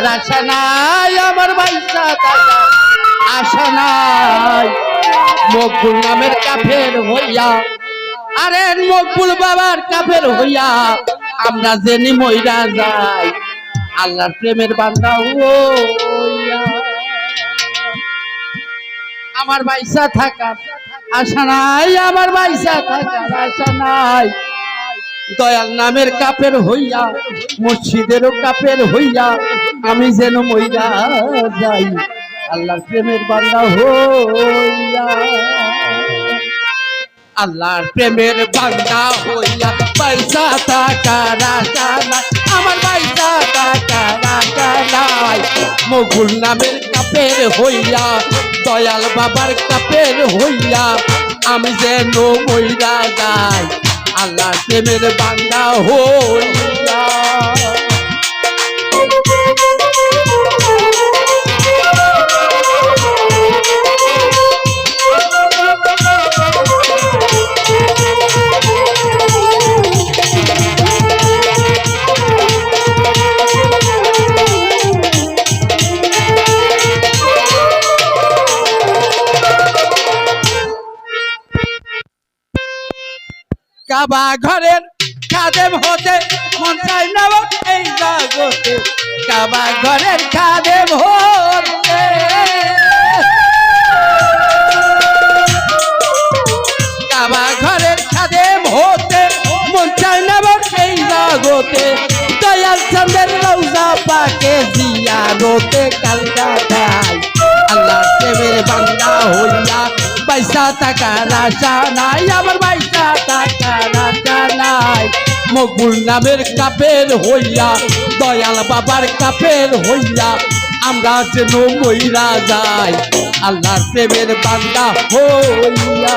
আশা নাই আমার বাইসা থাকার আশা নাই। মকবুল নামের কাফের হইয়া, আরে মকবুল বাবার কাফের হইয়া আমরা জেনি মইরা যাই আল্লাহর প্রেমের বান্দা হইয়া। আমার বাইসা থাকার আশা নাই, আমার বাইসা থাকার আশা নাই। দয়াল নামের কাফের হইয়া, মুর্শিদেরও কাফের হইয়া আমি যেন মইরা যাই আল্লাহর প্রেমের বান্দা হইয়া। আল্লাহর প্রেমের বান্দা হইয়া পয়সা থাকার আশা নাই, আমার পয়সা থাকার আশা নাই। মকবুল নামের কাফের হইয়া, দয়াল বাবার কাফের হইয়া আমি যেন মইরা যাই আল্লাহর প্রেমের বান্দা হইয়া। কাবা ঘরের খাদেম হতে মন চাই না এই জগতে, কাবা ঘরের খাদেম হতে, কাবা ঘরের খাদেম হতে মন চাই না এই জগতে। দয়াল চন্দ্রের রওজা পাকে জিয়ারতে কলকাতায় আল্লাহর প্রেমের বান্দা হইয়া পয়সা থাকার আশা নাই, আমার পয়সা থাকার আশা নাই। মকবুল নামের কাফের হইয়া, দয়াল বাবার কাফের হইয়া আমরা যেন মইরা যাই আল্লাহর প্রেমের বান্দা হইয়া।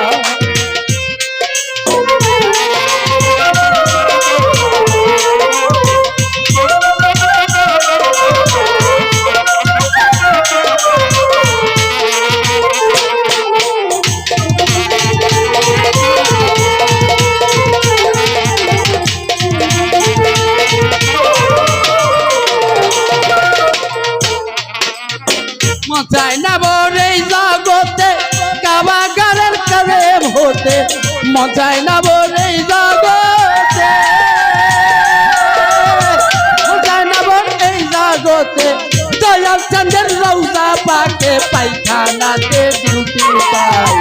মজাই না বরে জগতে কাবা ঘরের কাফের হতে, মজাই না বরে জগতে, মজাই না বরে জগতে। দয়াল চন্দ্রের রওজা পাকে পায়খানাতে ডিউটি পাই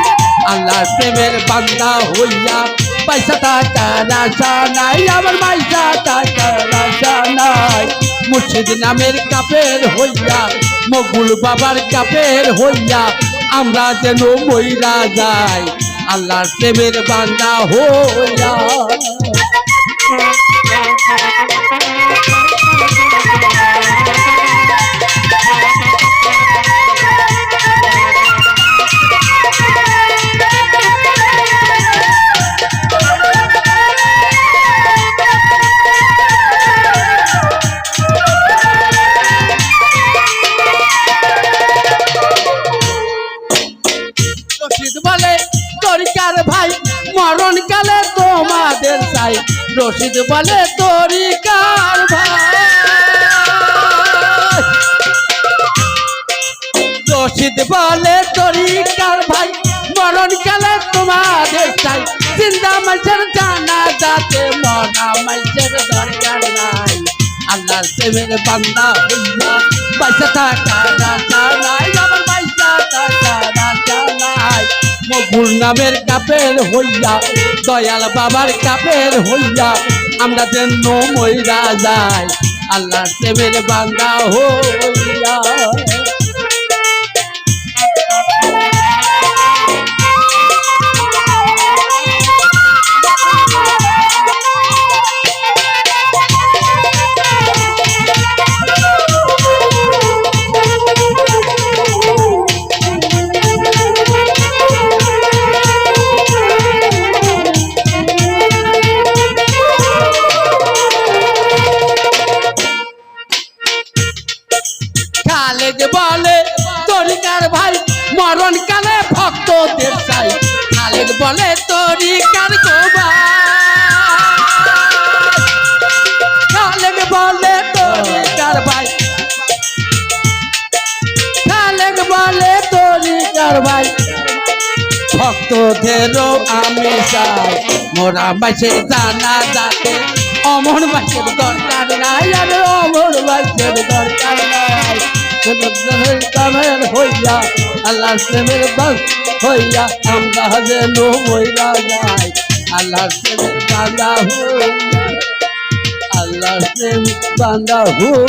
আল্লাহর প্রেমের বান্দা হইয়া পয়সা থাকার আশা নাই, আমার পয়সা থাকার আশা নাই। মুর্শিদ নামের কাফের হইয়া, মকবুল বাবার কাফের হইয়া আমরা যেন মইরা যাই আল্লাহর প্রেমের বান্দা হইয়া। বলে তরিকার ভাই মরণ কালে তোমাদের চাই, রশিদ বলে তরিকার ভাই, রশিদ বলে তরিকার ভাই মরণ কালে তোমাদের চাই। জিন্দা মানুষের জানা যাতে মরা মানুষের দরকার নাই আল্লাহর প্রেমের বান্দা হইয়া পয়সা থাকার আশা নাই, আমার পয়সা থাকার আশা নাই। মকবুল নামের কাফের হইয়া, দয়াল বাবার কাফের হইয়া আমরা যেন মইরা যাই আল্লাহর প্রেমের বান্দা হইয়া। খালেদ বলে তরিকার ভাই মরণ কালে ভক্তদের চাই, খালেদ বলে তরিকার গোবা, খালেদ বলে তরিকার ভাই দিকদার ভাই ভক্তদেরও আমি চাই মোরা মাসে জানা যাতে অমর মাসের দরকার নাই আর অমর মাসের দরকার নাই কামের হইয়া আল্লাহ প্রেমের বাস হইয়া আমরা যেন মইরা যাই আল্লাহ প্রেমের বান্দা হইয়া আল্লাহ প্রেম বান্দা হইয়া